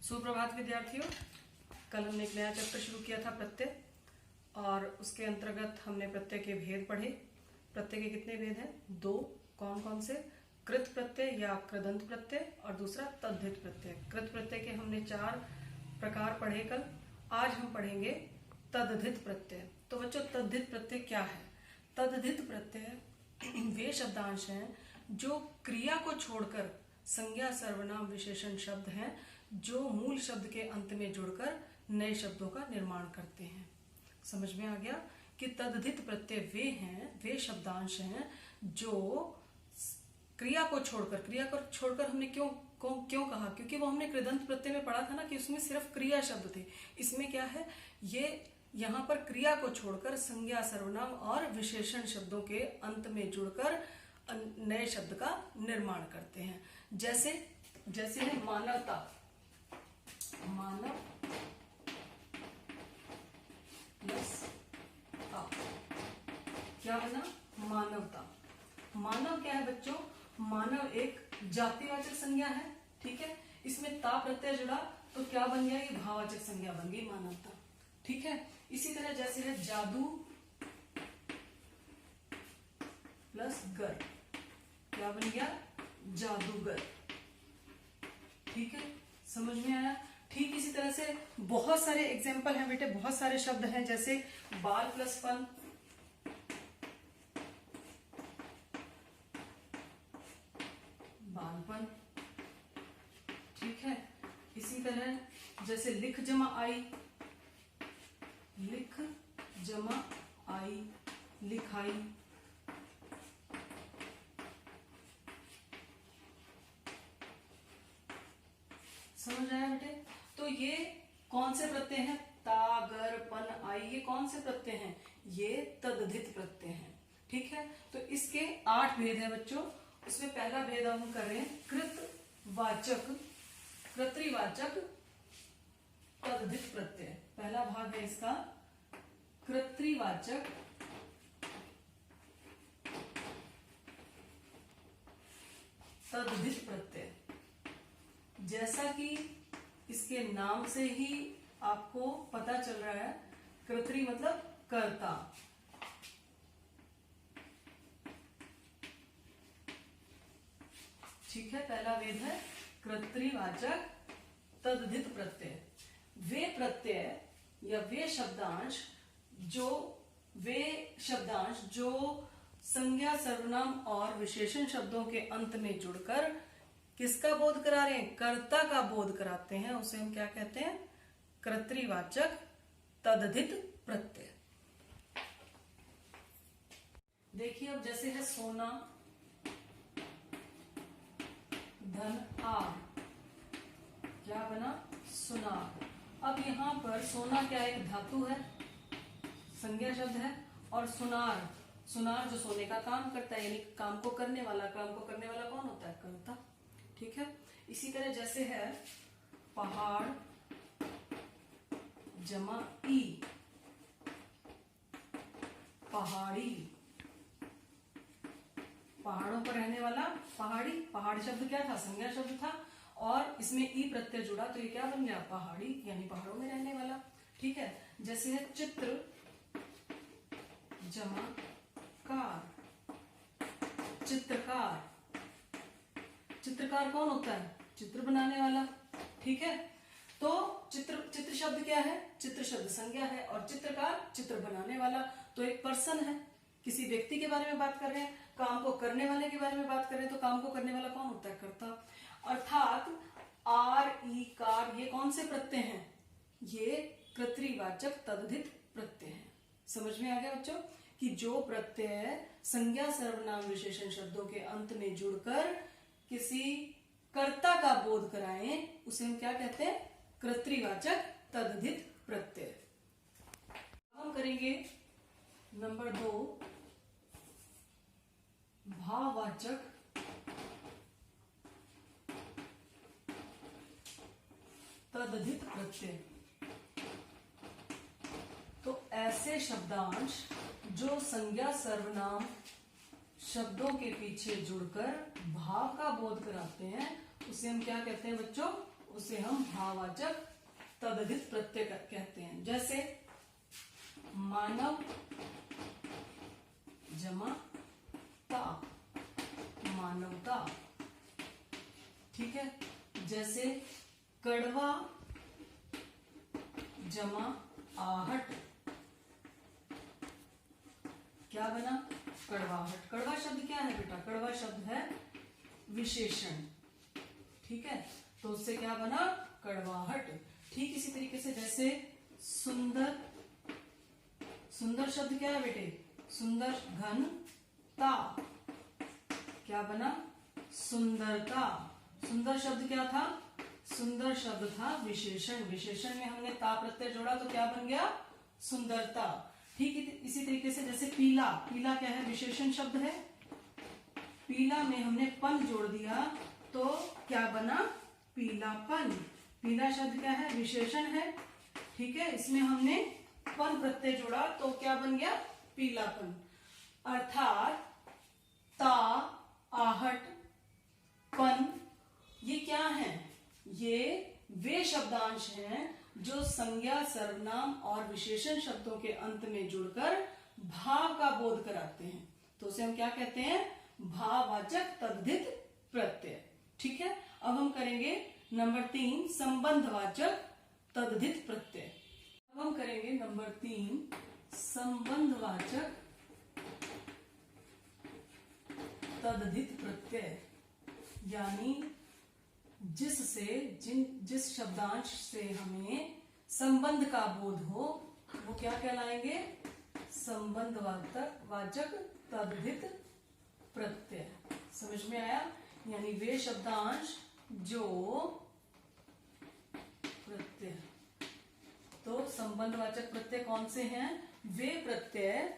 सुप्रभात विद्यार्थियों। कल हमने एक नया चैप्टर शुरू किया था प्रत्यय, और उसके अंतर्गत हमने प्रत्यय के भेद पढ़े। प्रत्यय के कितने भेद हैं? दो। कौन कौन से? कृत प्रत्यय या कृदंत प्रत्यय, और दूसरा तद्धित प्रत्यय। कृत प्रत्यय के हमने 4 प्रकार पढ़े कल। आज हम पढ़ेंगे तद्धित प्रत्यय। तो बच्चों, तद्धित प्रत्यय क्या है? तद्धित प्रत्यय वे शब्दांश हैं जो क्रिया को छोड़कर संज्ञा, सर्वनाम, विशेषण शब्द हैं जो मूल शब्द के अंत में जुड़कर नए शब्दों का निर्माण करते हैं। समझ में आ गया कि तद्धित प्रत्यय वे शब्दांश हैं जो क्रिया को छोड़कर हमने क्यों कहा? क्योंकि वो हमने कृदंत प्रत्यय में पढ़ा था ना कि उसमें सिर्फ क्रिया शब्द थे। इसमें क्या है? ये यहाँ पर क्रिया को छोड़कर संज्ञा, सर्वनाम और विशेषण शब्दों के अंत में जुड़कर नए शब्द का निर्माण करते हैं। जैसे है मानवता। मानव प्लस ता क्या बना? मानवता। मानव क्या है बच्चों? मानव एक जातिवाचक संज्ञा है, ठीक है। इसमें ता प्रत्यय जुड़ा तो क्या बन गया? ये भाववाचक संज्ञा बन गई, मानवता, ठीक है। इसी तरह जैसे है जादू प्लस गर, क्या बन गया? जादूगर, ठीक है। समझ में आया? ठीक इसी तरह से बहुत सारे एग्जाम्पल हैं बेटे, बहुत सारे शब्द हैं। जैसे बाल प्लस पन, बालपन, ठीक है। इसी तरह जैसे लिख जमा आई, लिख जमा आई, लिखाई। समझ आया बेटे? तो ये कौन से प्रत्यय हैं? ता, गर, पन, आई, ये कौन से प्रत्यय हैं? ये तद्धित प्रत्यय हैं, ठीक है। तो इसके 8 भेद हैं बच्चों। उसमें पहला भेद हम कर रहे हैं कृतवाचक, कर्तृवाचक तद्धित प्रत्यय। पहला भाग है इसका कर्तृवाचक तद्धित प्रत्यय। जैसा कि इसके नाम से ही आपको पता चल रहा है, कर्तृ मतलब कर्ता, ठीक है। पहला वेद है कर्तृवाचक तद्धित प्रत्यय। वे प्रत्यय या वे शब्दांश जो संज्ञा, सर्वनाम और विशेषण शब्दों के अंत में जुड़कर किसका बोध करा रहे हैं? कर्ता का बोध कराते हैं। उसे हम क्या कहते हैं? कर्तृवाचक तद्धित प्रत्यय। देखिए अब जैसे है सोना, धन, आग, क्या बना? सुनार। अब यहाँ पर सोना क्या है? एक धातु है, संज्ञा शब्द है। और सुनार जो सोने का काम करता है, यानी काम को करने वाला कौन होता है? कर्ता, ठीक है। इसी तरह जैसे है पहाड़ जमा ई, पहाड़ी, पहाड़ों पर रहने वाला पहाड़ी। पहाड़ शब्द क्या था? संज्ञा शब्द था, और इसमें ई प्रत्यय जुड़ा तो ये क्या बन गया? पहाड़ी, यानी पहाड़ों में रहने वाला, ठीक है। जैसे है चित्र जमा कार, चित्रकार। चित्रकार कौन होता है? चित्र बनाने वाला, ठीक है। तो चित्र शब्द क्या है? चित्र शब्द संज्ञा है, और चित्रकार चित्र बनाने वाला। तो एक पर्सन है, किसी व्यक्ति के बारे में बात कर रहे हैं, काम को करने वाले के बारे में बात कर रहे हैं, तो काम को करने वाला कौन होता है? कर्ता। अर्थात आर, ई, कार, ये कौन से प्रत्यय हैं? ये कर्तृवाचक तद्धित प्रत्यय हैं। समझ में आ गया बच्चों कि जो प्रत्यय संज्ञा, सर्वनाम, विशेषण शब्दों के अंत में जुड़कर किसी कर्ता का बोध कराएं, उसे हम क्या कहते हैं? कर्तृवाचक तद्धित प्रत्यय। हम करेंगे नंबर 2, भाववाचक तद्धित प्रत्यय। तो ऐसे शब्दांश जो संज्ञा, सर्वनाम शब्दों के पीछे जुड़कर भाव का बोध कराते हैं, उसे हम क्या कहते हैं बच्चों? उसे हम भाववाचक तद्धित प्रत्यय कहते हैं। जैसे मानव जमा ता, मानवता। ठीक है। जैसे कड़वा जमा आहट, क्या बना? कड़वाहट। कड़वा शब्द क्या है बेटा? कड़वा शब्द है विशेषण। ठीक है, तो उससे क्या बना? कड़वाहट। ठीक इसी तरीके से जैसे सुंदर, सुंदर शब्द क्या है बेटे? सुंदर घन ता, क्या बना? सुंदरता। सुंदर शब्द क्या था? सुंदर शब्द था विशेषण। विशेषण में हमने ता प्रत्यय जोड़ा तो क्या बन गया? सुंदरता। ठीक इसी तरीके से जैसे पीला, पीला क्या है? विशेषण शब्द है। पीला में हमने पन जोड़ दिया तो क्या बना? पीलापन। पीला शब्द क्या है? विशेषण है। ठीक है, इसमें हमने पन प्रत्यय जोड़ा तो क्या बन गया? पीलापन। अर्थात ता, आहट, पन, ये क्या है? ये वे शब्दांश हैं जो संज्ञा, सर्वनाम और विशेषण शब्दों के अंत में जुड़कर भाव का बोध कराते हैं। तो उसे हम क्या कहते हैं? भाववाचक तद्धित प्रत्यय। ठीक है, अब हम करेंगे नंबर 3 संबंधवाचक तद्धित प्रत्यय। अब हम करेंगे नंबर 3 संबंधवाचक तद्धित प्रत्यय, यानी जिस शब्दांश से हमें संबंध का बोध हो वो क्या कहलाएंगे? संबंधवाचक तद्धित प्रत्यय। समझ में आया? यानी वे शब्दांश जो प्रत्यय, तो संबंधवाचक प्रत्यय कौन से हैं? वे प्रत्यय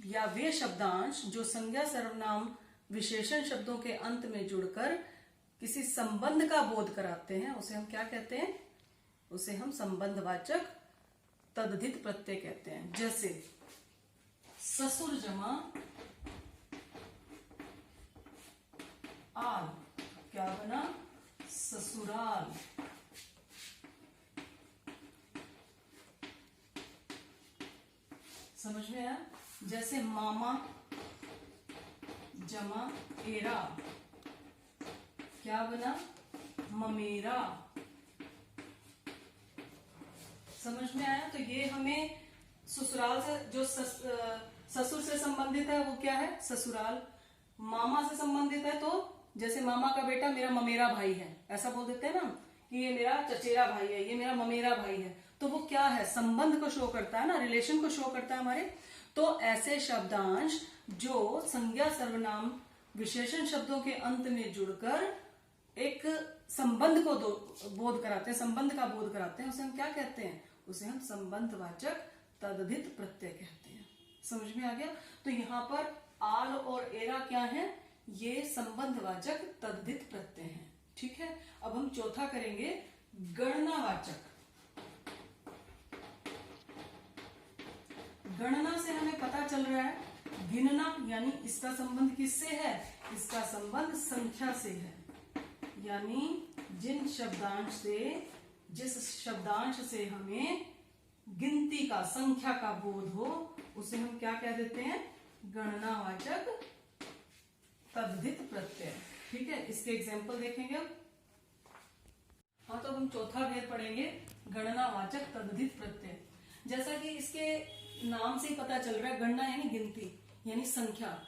या वे शब्दांश जो संज्ञा, सर्वनाम, विशेषण शब्दों के अंत में जुड़कर किसी संबंध का बोध कराते हैं, उसे हम क्या कहते हैं? उसे हम संबंधवाचक तद्धित प्रत्यय कहते हैं। जैसे ससुर जमा आल, क्या बना? ससुराल। समझ में आया? जैसे मामा जमा एरा, क्या बना? ममेरा। समझ में आया? तो ये हमें ससुराल से जो ससुर से संबंधित है वो क्या है? ससुराल। मामा से संबंधित है तो जैसे मामा का बेटा मेरा ममेरा भाई है, ऐसा बोल देते हैं ना कि ये मेरा चचेरा भाई है, ये मेरा ममेरा भाई है। तो वो क्या है? संबंध को शो करता है ना, रिलेशन को शो करता है हमारे। तो ऐसे शब्दांश जो संज्ञा, सर्वनाम, विशेषण शब्दों के अंत में जुड़कर एक संबंध को बोध कराते हैं, संबंध का बोध कराते हैं, उसे हम क्या कहते हैं? उसे हम संबंधवाचक तद्धित प्रत्यय कहते हैं। समझ में आ गया? तो यहाँ पर आल और एरा क्या है? ये संबंधवाचक तद्धित प्रत्यय हैं। ठीक है, अब हम चौथा करेंगे गणनावाचक। गणना से हमें पता चल रहा है गिनना, यानी इसका संबंध किससे है? इसका संबंध संख्या से है। यानी जिस शब्दांश से हमें गिनती का, संख्या का बोध हो उसे हम क्या कह देते हैं? गणनावाचक तद्धित प्रत्यय। ठीक है, इसके एग्जाम्पल देखेंगे अब। हाँ, तो हम चौथा भेद पढ़ेंगे गणनावाचक तद्धित प्रत्यय। जैसा कि इसके नाम से ही पता चल रहा है, गणना यानी गिनती, यानी संख्या।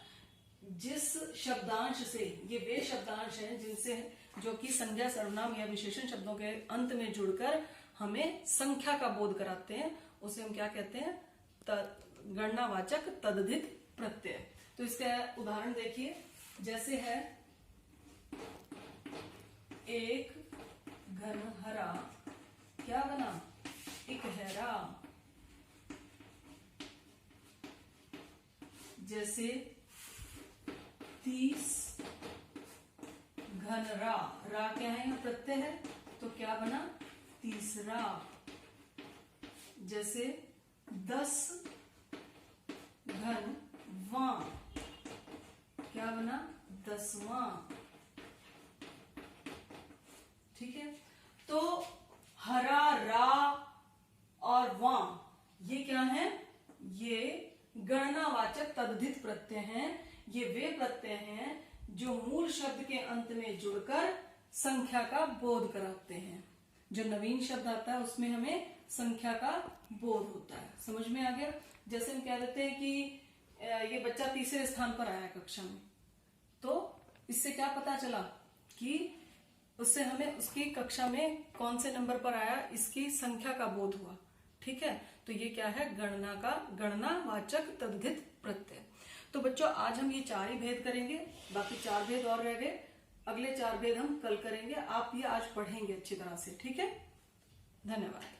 जिस शब्दांश से, ये वे शब्दांश हैं जिनसे, जो कि संज्ञा, सर्वनाम या विशेषण शब्दों के अंत में जुड़कर हमें संख्या का बोध कराते हैं, उसे हम क्या कहते हैं? गणनावाचक तद्धित प्रत्यय। तो इसका उदाहरण देखिए, जैसे है एक घन हरा, क्या बना? इकहरा। जैसे 30 घन रा, रा क्या है? यहाँ प्रत्यय है तो क्या बना? तीसरा। जैसे 10 घन वां, क्या बना? 10वां। ठीक है, तो हरा, रा और वाम ये क्या है? ये गणनावाचक तद्धित प्रत्यय हैं। ये वे प्रत्यय हैं जो मूल शब्द के अंत में जुड़कर संख्या का बोध कराते हैं। जो नवीन शब्द आता है उसमें हमें संख्या का बोध होता है। समझ में आ गया? जैसे हम कह देते हैं कि ये बच्चा तीसरे स्थान पर आया कक्षा में, तो इससे क्या पता चला कि उससे हमें उसकी कक्षा में कौन से नंबर पर आया इसकी संख्या का बोध हुआ। ठीक है, तो ये क्या है? गणनावाचक तद्धित प्रत्यय। तो बच्चों आज हम ये 4 ही भेद करेंगे, बाकी 4 भेद और रह गए। अगले 4 भेद हम कल करेंगे। आप ये आज पढ़ेंगे अच्छी तरह से। ठीक है, धन्यवाद।